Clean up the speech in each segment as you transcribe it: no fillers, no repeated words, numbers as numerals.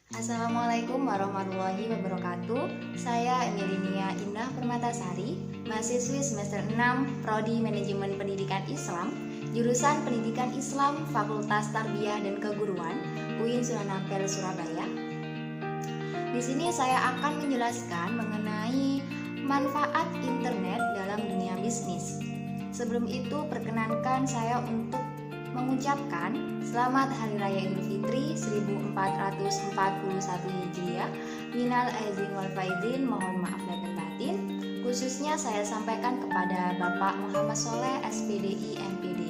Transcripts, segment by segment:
Assalamualaikum warahmatullahi wabarakatuh. Saya Emilinia Indah Permatasari, mahasiswi semester 6 Prodi Manajemen Pendidikan Islam, jurusan Pendidikan Islam, Fakultas Tarbiyah dan Keguruan, UIN Sunan Ampel, Surabaya. Di sini saya akan menjelaskan mengenai manfaat internet dalam dunia bisnis. Sebelum itu, perkenankan saya untuk mengucapkan Selamat Hari Raya Idul Fitri 1441 Hijriah. Minal aizin wal faizin, mohon maaf lahir batin. Khususnya saya sampaikan kepada Bapak Muhammad Soleh, SPDI MPD,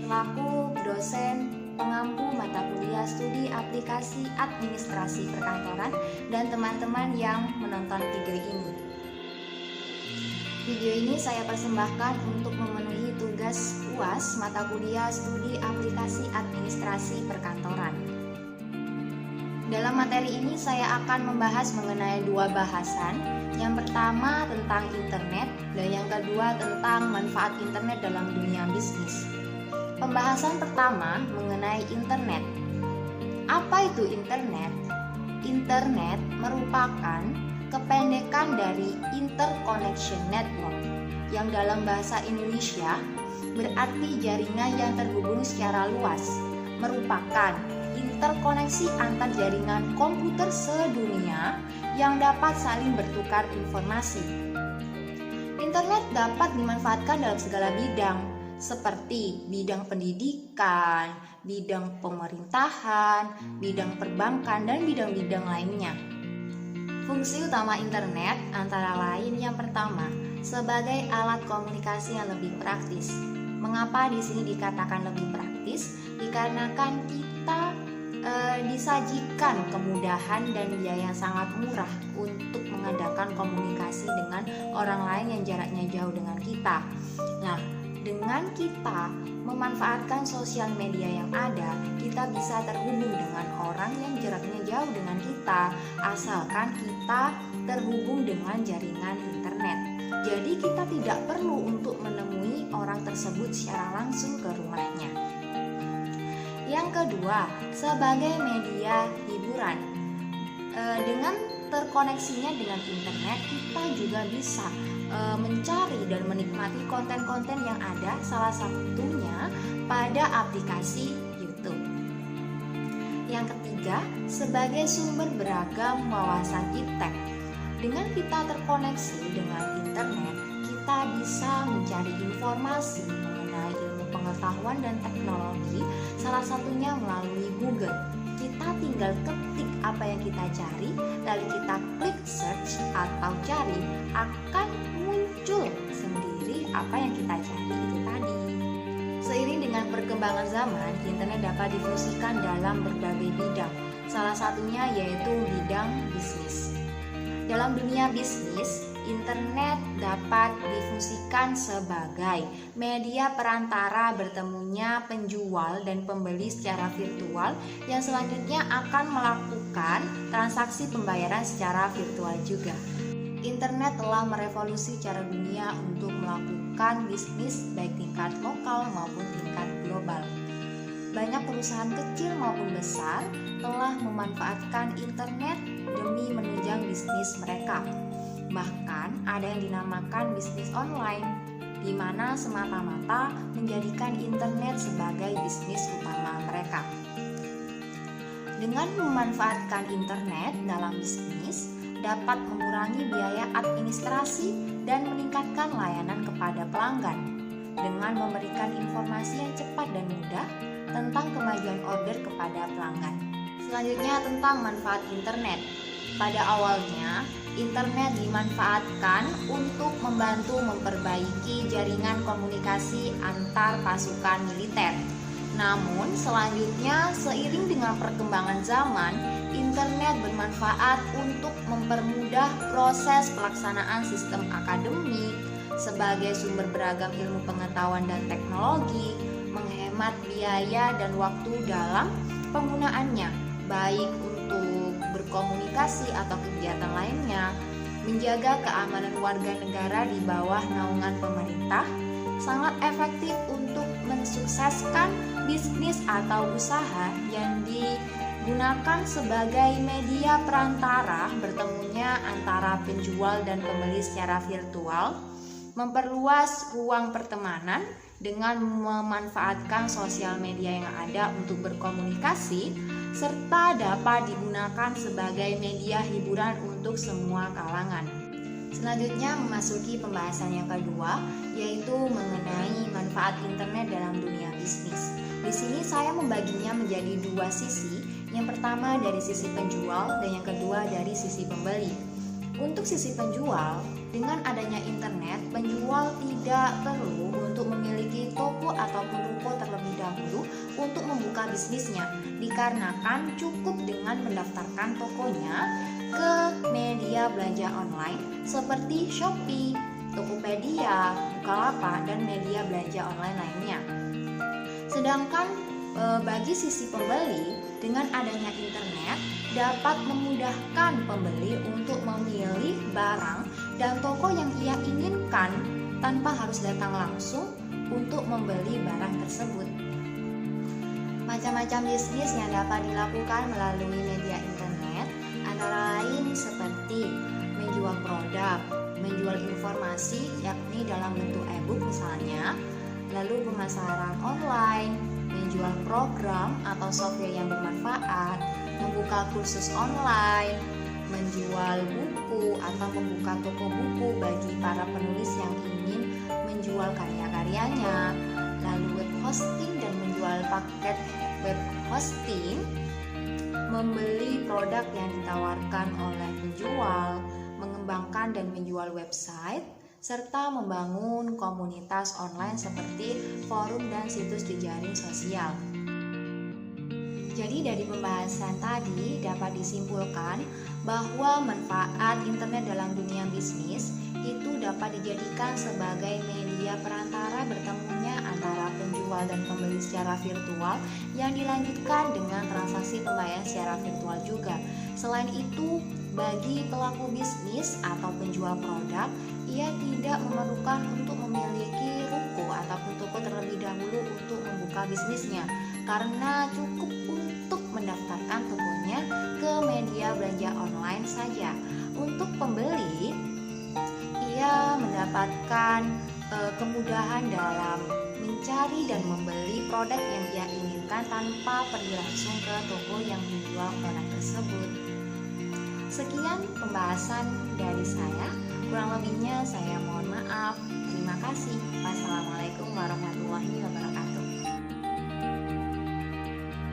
selaku dosen pengampu mata kuliah studi aplikasi administrasi perkantoran, dan teman-teman yang menonton video ini. Video ini saya persembahkan untuk memenuhi tugas UAS mata kuliah studi aplikasi administrasi perkantoran. Dalam materi ini saya akan membahas mengenai dua bahasan. Yang pertama tentang internet dan yang kedua tentang manfaat internet dalam dunia bisnis. Pembahasan pertama mengenai internet. Apa itu internet? Internet merupakan kependekan dari Interconnection Network, yang dalam bahasa Indonesia berarti jaringan yang terhubung secara luas, merupakan interkoneksi antar jaringan komputer sedunia yang dapat saling bertukar informasi. Internet dapat dimanfaatkan dalam segala bidang, seperti bidang pendidikan, bidang pemerintahan, bidang perbankan, dan bidang-bidang lainnya. Fungsi utama internet antara lain yang pertama, sebagai alat komunikasi yang lebih praktis. Mengapa di sini dikatakan lebih praktis? Dikarenakan kita disajikan kemudahan dan biaya yang sangat murah untuk mengadakan komunikasi dengan orang lain yang jaraknya jauh dengan kita. Nah, dengan kita memanfaatkan sosial media yang ada, kita bisa terhubung dengan orang yang jaraknya jauh dengan kita, asalkan kita terhubung dengan jaringan internet. Jadi kita tidak perlu untuk menemui orang tersebut secara langsung ke rumahnya. Yang kedua, sebagai media hiburan. Dengan terkoneksinya dengan internet, kita juga bisa mencari dan menikmati konten-konten yang ada, salah satunya pada aplikasi YouTube. Yang ketiga, sebagai sumber beragam wawasan iptek. Dengan kita terkoneksi dengan internet, kita bisa mencari informasi mengenai ilmu pengetahuan dan teknologi, salah satunya melalui Google. Kita tinggal ketik apa yang kita cari, lalu kita klik search atau cari, akan muncul sendiri apa yang kita cari itu tadi. Seiring dengan perkembangan zaman, internet dapat difungsikan dalam berbagai bidang, salah satunya yaitu bidang bisnis. Dalam dunia bisnis, internet dapat difungsikan sebagai media perantara bertemunya penjual dan pembeli secara virtual yang selanjutnya akan melakukan transaksi pembayaran secara virtual juga. Internet telah merevolusi cara dunia untuk melakukan bisnis baik tingkat lokal maupun tingkat global. Banyak perusahaan kecil maupun besar telah memanfaatkan internet demi menunjang bisnis mereka. Bahkan ada yang dinamakan bisnis online, di mana semata-mata menjadikan internet sebagai bisnis utama mereka. Dengan memanfaatkan internet dalam bisnis, dapat mengurangi biaya administrasi dan meningkatkan layanan kepada pelanggan dengan memberikan informasi yang cepat dan mudah tentang kemajuan order kepada pelanggan. Selanjutnya tentang manfaat internet. Pada awalnya, internet dimanfaatkan untuk membantu memperbaiki jaringan komunikasi antar pasukan militer. Namun, selanjutnya seiring dengan perkembangan zaman, internet bermanfaat untuk mempermudah proses pelaksanaan sistem akademik sebagai sumber beragam ilmu pengetahuan dan teknologi, menghemat biaya dan waktu dalam penggunaannya, baik untuk berkomunikasi atau kegiatan lainnya, menjaga keamanan warga negara di bawah naungan pemerintah, sangat efektif untuk mensukseskan bisnis atau usaha yang digunakan sebagai media perantara bertemunya antara penjual dan pembeli secara virtual, memperluas ruang pertemanan dengan memanfaatkan sosial media yang ada untuk berkomunikasi, serta dapat digunakan sebagai media hiburan untuk semua kalangan. Selanjutnya memasuki pembahasan yang kedua, yaitu mengenai manfaat internet dalam dunia bisnis. Di sini saya membaginya menjadi dua sisi. Yang pertama dari sisi penjual dan yang kedua dari sisi pembeli. Untuk sisi penjual, dengan adanya internet, penjual tidak perlu untuk memiliki toko ataupun ruko terlebih dahulu untuk membuka bisnisnya, dikarenakan cukup dengan mendaftarkan tokonya ke media belanja online seperti Shopee, Tokopedia, Bukalapak, dan media belanja online lainnya. Sedangkan bagi sisi pembeli, dengan adanya internet dapat memudahkan pembeli untuk memilih barang dan toko yang ia inginkan tanpa harus datang langsung untuk membeli barang tersebut. Macam-macam bisnis yang dapat dilakukan melalui media internet antara lain seperti menjual produk, menjual informasi yakni dalam bentuk e-book misalnya, lalu pemasaran online, menjual program atau software yang bermanfaat, membuka kursus online, menjual buku atau membuka toko buku bagi para penulis yang ingin menjual karya-karyanya, lalu web hosting dan menjual paket web hosting, membeli produk yang ditawarkan oleh penjual, mengembangkan dan menjual website, serta membangun komunitas online seperti forum dan situs jejaring sosial. Jadi dari pembahasan tadi dapat disimpulkan bahwa manfaat internet dalam dunia bisnis itu dapat dijadikan sebagai media perantara bertemunya antara penjual dan pembeli secara virtual yang dilanjutkan dengan transaksi pembayaran secara virtual juga. Selain itu, bagi pelaku bisnis atau penjual produk, ia tidak memerlukan untuk memiliki ruko ataupun toko terlebih dahulu untuk membuka bisnisnya, karena cukup untuk mendaftarkan tokonya ke media belanja online saja. Untuk pembeli, ia mendapatkan kemudahan dalam mencari dan membeli produk yang ia inginkan tanpa pergi langsung ke toko yang menjual produk tersebut. Sekian pembahasan dari saya. Kurang lebihnya saya mohon maaf. Terima kasih. Wassalamualaikum warahmatullahi wabarakatuh.